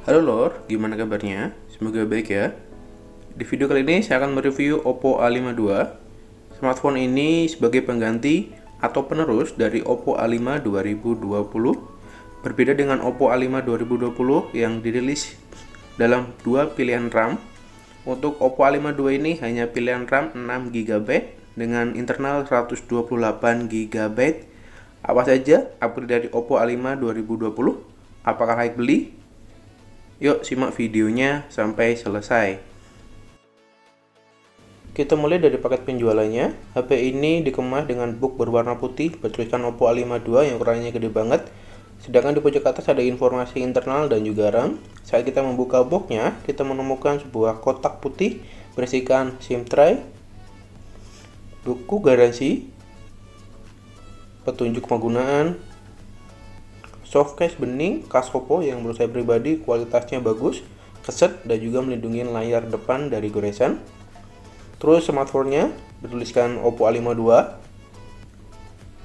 Halo Lor, gimana kabarnya? Semoga baik ya. Di video kali ini saya akan mereview Oppo A52. Smartphone ini sebagai pengganti atau penerus dari Oppo A5 2020. Berbeda dengan Oppo A5 2020 yang dirilis dalam dua pilihan RAM. Untuk Oppo A52 ini hanya pilihan RAM 6GB dengan internal 128GB. Apa saja upgrade dari Oppo A5 2020? Apakah layak beli? Yuk simak videonya sampai selesai. Kita mulai dari paket penjualannya. HP ini dikemas dengan box berwarna putih bertuliskan Oppo A52 yang ukurannya gede banget. Sedangkan di pojok atas ada informasi internal dan juga RAM. Saat kita membuka boxnya, kita menemukan sebuah kotak putih berisikan SIM tray, buku garansi, petunjuk penggunaan, softcase bening khas Oppo yang menurut saya pribadi kualitasnya bagus, keset dan juga melindungi layar depan dari goresan. Terus smartphone-nya bertuliskan Oppo A52,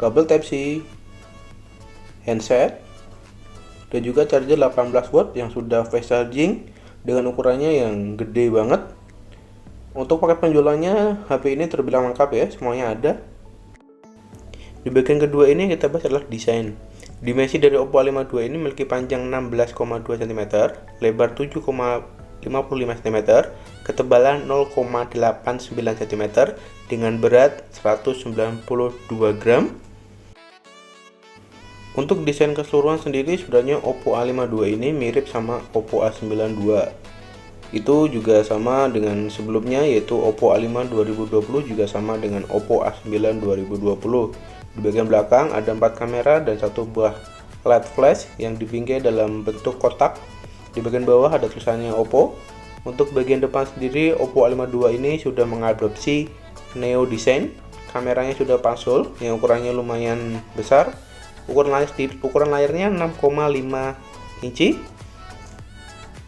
kabel Type-C, handset, dan juga charger 18 watt yang sudah fast charging dengan ukurannya yang gede banget. Untuk paket penjualannya HP ini terbilang lengkap ya, semuanya ada. Di bagian kedua ini yang kita bahas adalah desain. Dimensi dari Oppo A52 ini memiliki panjang 16,2 cm, lebar 7,55 cm, ketebalan 0,89 cm, dengan berat 192 gram. Untuk desain keseluruhan sendiri sebenarnya Oppo A52 ini mirip sama Oppo A92. Itu juga sama dengan sebelumnya, yaitu Oppo A5 2020 juga sama dengan Oppo A9 2020. Di bagian belakang ada 4 kamera dan satu buah LED flash yang dibingkai dalam bentuk kotak. Di bagian bawah ada tulisannya Oppo. Untuk bagian depan sendiri Oppo A52 ini sudah mengadopsi Neo design. Kameranya sudah pansul yang ukurannya lumayan besar. Ukuran layarnya 6,5 inci.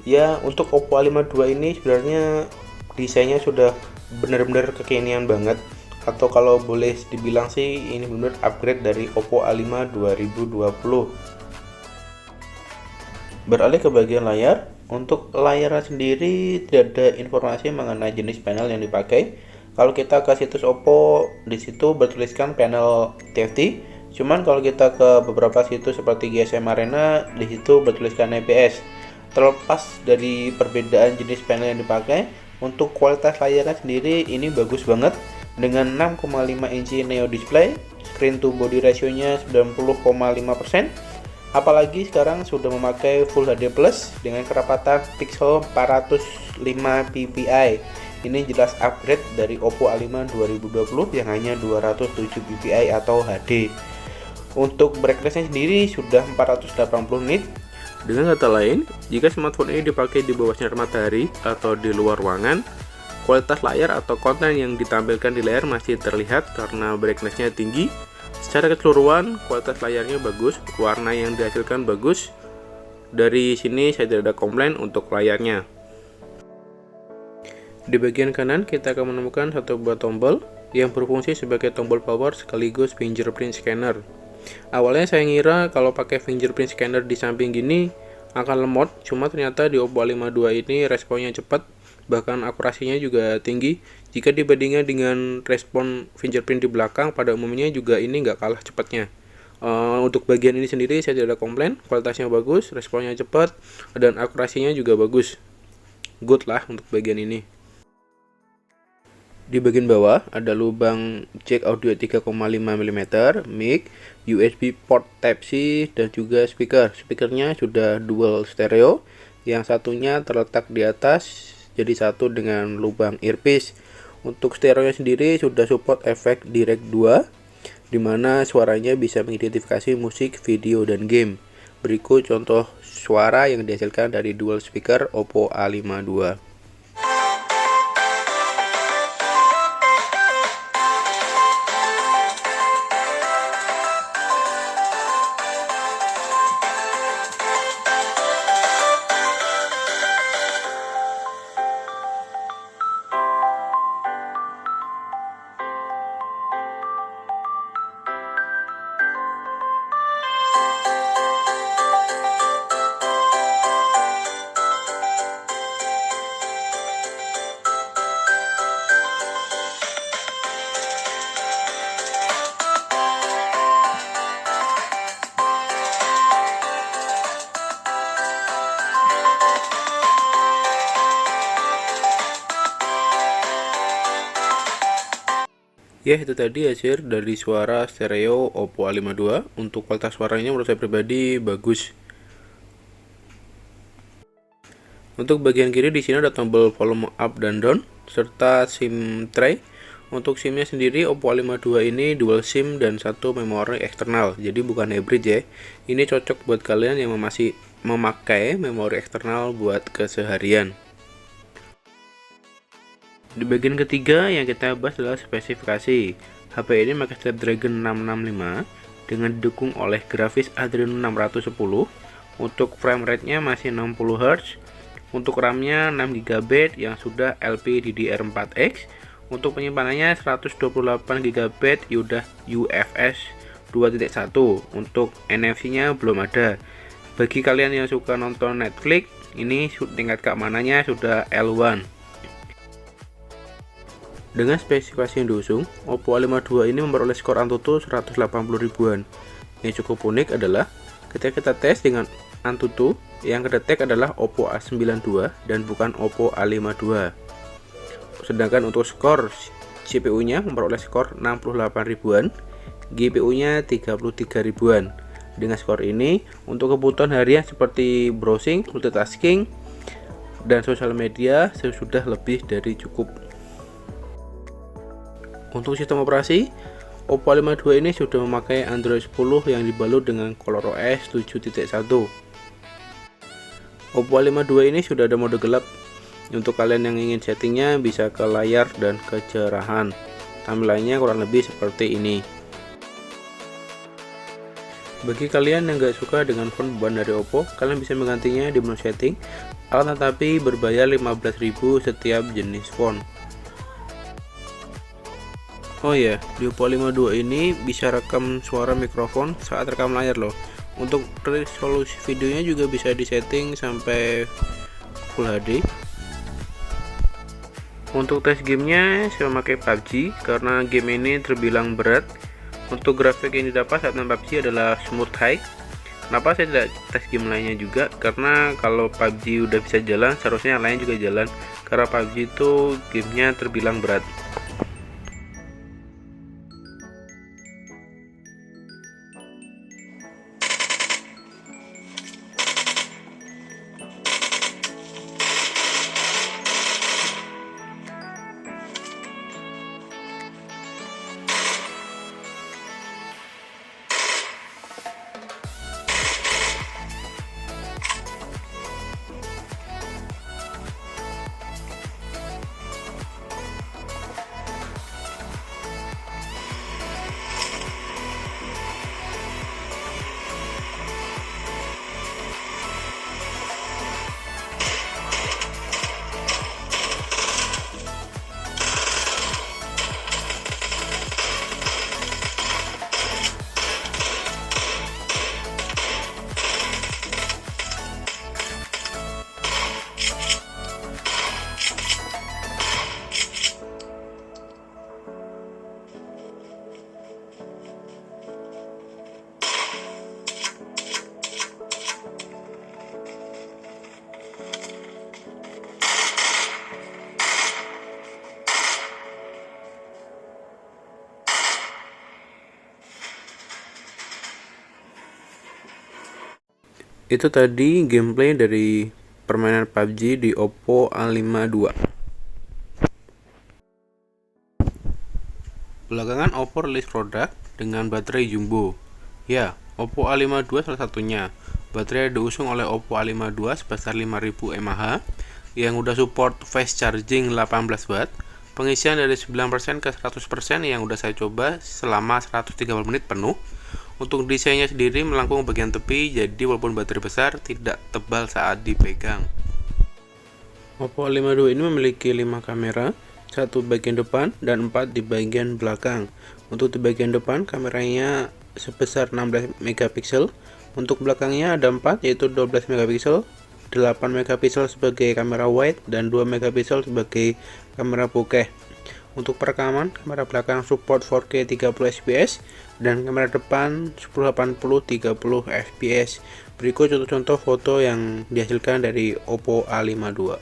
Ya, untuk Oppo A52 ini sebenarnya desainnya sudah benar-benar kekinian banget, atau kalau boleh dibilang sih ini benar upgrade dari Oppo A5 2020. Beralih ke bagian layar. Untuk layarnya sendiri tidak ada informasi mengenai jenis panel yang dipakai. Kalau kita ke situs Oppo, di situ bertuliskan panel TFT. Cuman kalau kita ke beberapa situs seperti GSM Arena, di situ bertuliskan IPS. Terlepas dari perbedaan jenis panel yang dipakai, untuk kualitas layarnya sendiri ini bagus banget dengan 6,5 inci Neo display, screen to body ratio-nya 90,5%. Apalagi sekarang sudah memakai Full HD Plus dengan kerapatan pixel 405 ppi. Ini jelas upgrade dari Oppo A5 2020 yang hanya 207 ppi atau HD. Untuk brightness-nya sendiri sudah 480 nit. Dengan kata lain, jika smartphone ini dipakai di bawah sinar matahari atau di luar ruangan, kualitas layar atau konten yang ditampilkan di layar masih terlihat karena brightness-nya tinggi. Secara keseluruhan, kualitas layarnya bagus, warna yang dihasilkan bagus. Dari sini saya tidak ada komplain untuk layarnya. Di bagian kanan kita akan menemukan satu buah tombol yang berfungsi sebagai tombol power sekaligus fingerprint scanner. Awalnya saya ngira kalau pakai fingerprint scanner di samping gini akan lemot, cuma ternyata di Oppo A52 ini responnya cepat, bahkan akurasinya juga tinggi. Jika dibandingkan dengan respon fingerprint di belakang, pada umumnya juga ini nggak kalah cepatnya. Untuk bagian ini sendiri saya tidak ada komplain, kualitasnya bagus, responnya cepat, dan akurasinya juga bagus. Good lah untuk bagian ini. Di bagian bawah ada lubang jack audio 3,5 mm, mic, USB port Type-C, dan juga speaker. Speakernya sudah dual stereo, yang satunya terletak di atas jadi satu dengan lubang earpiece. Untuk stereonya sendiri sudah support efek Direct 2, dimana suaranya bisa mengidentifikasi musik, video, dan game. Berikut contoh suara yang dihasilkan dari dual speaker Oppo A52. Ya, itu tadi hasil dari suara stereo Oppo A52. Untuk kualitas suaranya menurut saya pribadi bagus. Untuk bagian kiri di sini ada tombol volume up dan down serta SIM tray. Untuk SIM-nya sendiri Oppo A52 ini dual SIM dan satu memori eksternal. Jadi bukan hybrid ya. Ini cocok buat kalian yang masih memakai memori eksternal buat keseharian. Di bagian ketiga yang kita bahas adalah spesifikasi. HP ini pakai Snapdragon 665 dengan didukung oleh grafis Adreno 610. Untuk frame rate-nya masih 60 Hz. Untuk RAM-nya 6 GB yang sudah LPDDR4X. Untuk penyimpanannya 128 GB UFS 2.1. Untuk NFC-nya belum ada. Bagi kalian yang suka nonton Netflix, ini tingkat keamanannya sudah L1. Dengan spesifikasi yang diusung, Oppo A52 ini memperoleh skor Antutu 180 ribuan. Yang cukup unik adalah ketika kita tes dengan Antutu, yang kedetek adalah Oppo A92 dan bukan Oppo A52. Sedangkan untuk skor CPU-nya memperoleh skor 68 ribuan, GPU-nya 33 ribuan. Dengan skor ini, untuk kebutuhan harian seperti browsing, multitasking, dan sosial media sudah lebih dari cukup. Untuk sistem operasi, Oppo A52 ini sudah memakai Android 10 yang dibalut dengan ColorOS 7.1. Oppo A52 ini sudah ada mode gelap. Untuk kalian yang ingin settingnya bisa ke layar dan kecerahan. Tampilannya kurang lebih seperti ini. Bagi kalian yang gak suka dengan font beban dari Oppo, kalian bisa menggantinya di menu setting, akan tetapi berbayar 15.000 setiap jenis font. Oh ya, di Oppo A52 ini bisa rekam suara mikrofon saat rekam layar loh. Untuk resolusi videonya juga bisa disetting sampai Full HD. Untuk tes gamenya saya memakai PUBG karena game ini terbilang berat. Untuk grafik yang didapat saat main PUBG adalah smooth high. Kenapa saya tidak tes game lainnya juga? Karena kalau PUBG udah bisa jalan, seharusnya yang lain juga jalan. Karena PUBG itu gamenya terbilang berat. Itu tadi gameplay dari permainan PUBG di Oppo A52. Belakangan Oppo rilis produk dengan baterai jumbo. Ya, Oppo A52 salah satunya. Baterai diusung oleh Oppo A52 sebesar 5000 mAh yang udah support fast charging 18 watt. Pengisian dari 9% ke 100% yang udah saya coba selama 130 menit penuh. Untuk desainnya sendiri melengkung bagian tepi, jadi walaupun baterai besar tidak tebal saat dipegang. Oppo A52 ini memiliki 5 kamera, 1 bagian depan dan 4 di bagian belakang. Untuk di bagian depan kameranya sebesar 16 megapiksel. Untuk belakangnya ada 4 yaitu 12 megapiksel, 8 megapiksel sebagai kamera wide dan 2 megapiksel sebagai kamera bokeh. Untuk perekaman, kamera belakang support 4K 30 fps dan kamera depan 1080 30 fps. Berikut contoh-contoh foto yang dihasilkan dari Oppo A52.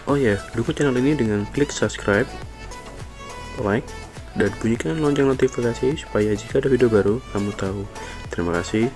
Oh ya, dukung channel ini dengan klik subscribe, like, dan bunyikan lonceng notifikasi supaya jika ada video baru kamu tahu. Terima kasih.